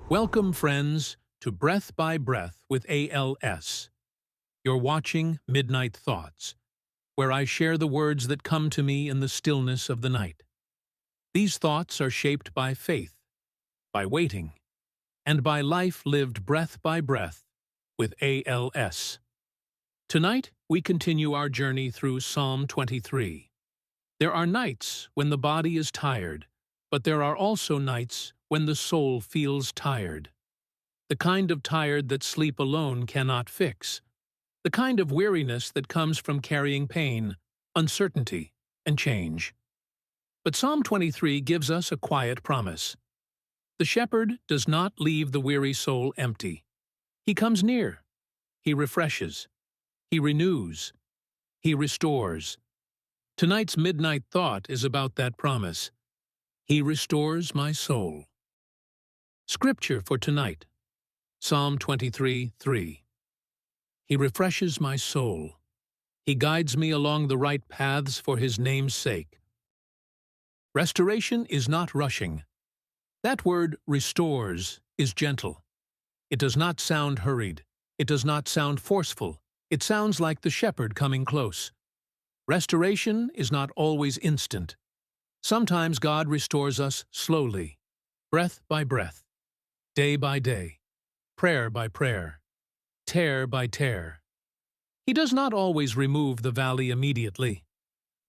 Welcome, friends, to Breath by Breath with ALS. You're watching Midnight Thoughts, where I share the words that come to me in the stillness of the night. These thoughts are shaped by faith, by waiting, and by life lived breath by breath with ALS. Tonight, we continue our journey through Psalm 23. There are nights when the body is tired, but there are also nights when the soul feels tired. The kind of tired that sleep alone cannot fix. The kind of weariness that comes from carrying pain, uncertainty, and change. But Psalm 23 gives us a quiet promise. The shepherd does not leave the weary soul empty. He comes near. He refreshes. He renews. He restores. Tonight's midnight thought is about that promise. He restores my soul. Scripture for tonight, Psalm 23:3. He refreshes my soul. He guides me along the right paths for His name's sake. Restoration is not rushing. That word, restores, is gentle. It does not sound hurried. It does not sound forceful. It sounds like the shepherd coming close. Restoration is not always instant. Sometimes God restores us slowly, breath by breath, day by day, prayer by prayer, tear by tear. He does not always remove the valley immediately,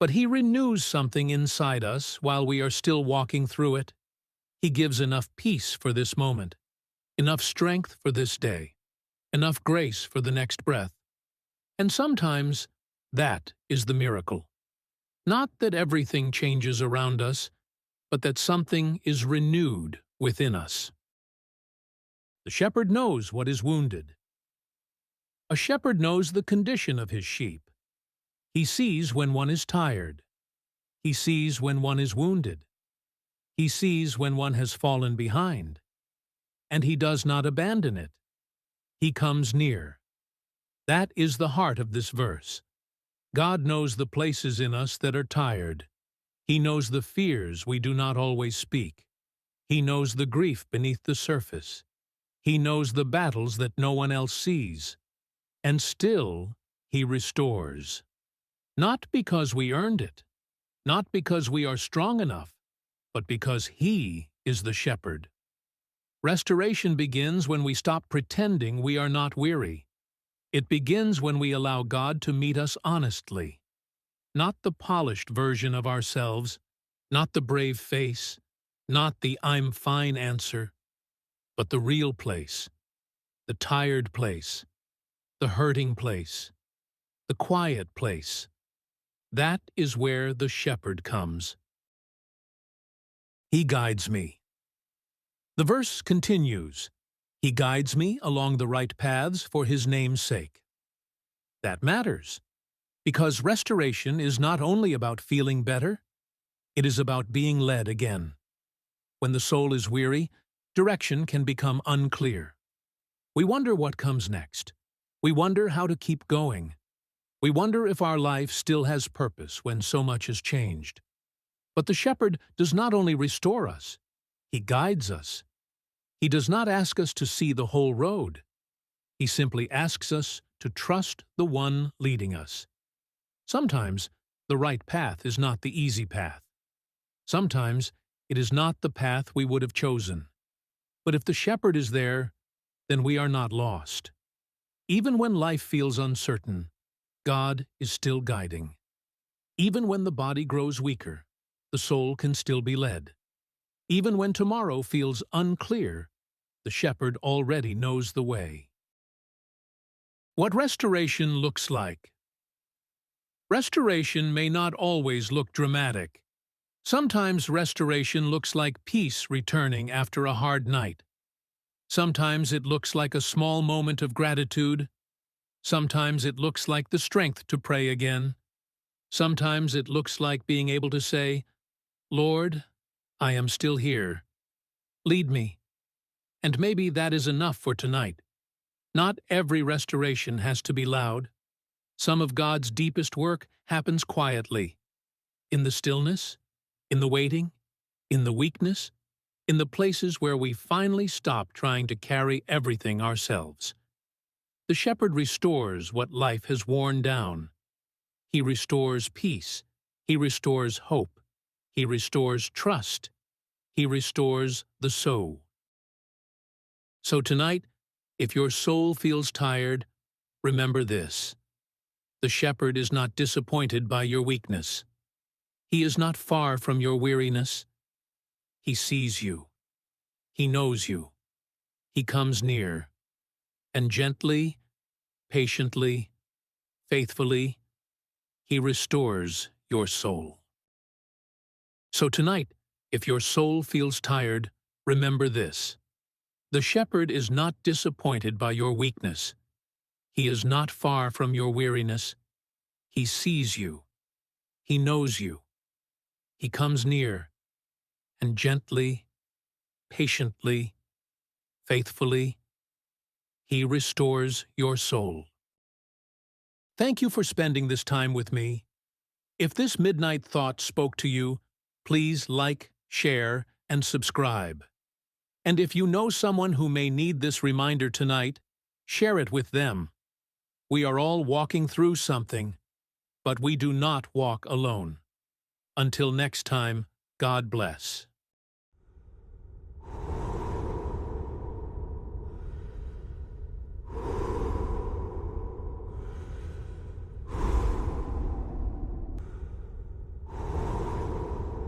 but He renews something inside us while we are still walking through it. He gives enough peace for this moment, enough strength for this day, enough grace for the next breath. And sometimes that is the miracle. Not that everything changes around us, but that something is renewed within us. The shepherd knows what is wounded. A shepherd knows the condition of his sheep. He sees when one is tired. He sees when one is wounded. He sees when one has fallen behind. And He does not abandon it. He comes near. That is the heart of this verse. God knows the places in us that are tired. He knows the fears we do not always speak. He knows the grief beneath the surface. He knows the battles that no one else sees. And still, He restores. Not because we earned it, not because we are strong enough, but because He is the shepherd. Restoration begins when we stop pretending we are not weary. It begins when we allow God to meet us honestly. Not the polished version of ourselves, not the brave face, not the "I'm fine" answer, but the real place, the tired place, the hurting place, the quiet place. That is where the shepherd comes. He guides me. The verse continues, He guides me along the right paths for His name's sake. That matters, because restoration is not only about feeling better, it is about being led again. When the soul is weary, direction can become unclear. We wonder what comes next. We wonder how to keep going. We wonder if our life still has purpose when so much has changed. But the shepherd does not only restore us, He guides us. He does not ask us to see the whole road. He simply asks us to trust the one leading us. Sometimes the right path is not the easy path. Sometimes it is not the path we would have chosen. But if the shepherd is there, then we are not lost. Even when life feels uncertain, God is still guiding. Even when the body grows weaker, the soul can still be led. Even when tomorrow feels unclear, the shepherd already knows the way. What restoration looks like. Restoration may not always look dramatic. Sometimes restoration looks like peace returning after a hard night. Sometimes it looks like a small moment of gratitude. Sometimes it looks like the strength to pray again. Sometimes it looks like being able to say, Lord, I am still here. Lead me. And maybe that is enough for tonight. Not every restoration has to be loud. Some of God's deepest work happens quietly. In the stillness, in the waiting, in the weakness, in the places where we finally stop trying to carry everything ourselves. The shepherd restores what life has worn down. He restores peace. He restores hope. He restores trust. He restores the soul. So tonight, if your soul feels tired, remember this. The shepherd is not disappointed by your weakness. He is not far from your weariness. He sees you. He knows you. He comes near. And gently, patiently, faithfully, he restores your soul. So tonight, if your soul feels tired, remember this. The shepherd is not disappointed by your weakness. He is not far from your weariness. He sees you. He knows you. He comes near, and gently, patiently, faithfully, he restores your soul. Thank you for spending this time with me. If this midnight thought spoke to you, please like, share, and subscribe. And if you know someone who may need this reminder tonight, share it with them. We are all walking through something, but we do not walk alone. Until next time, God bless.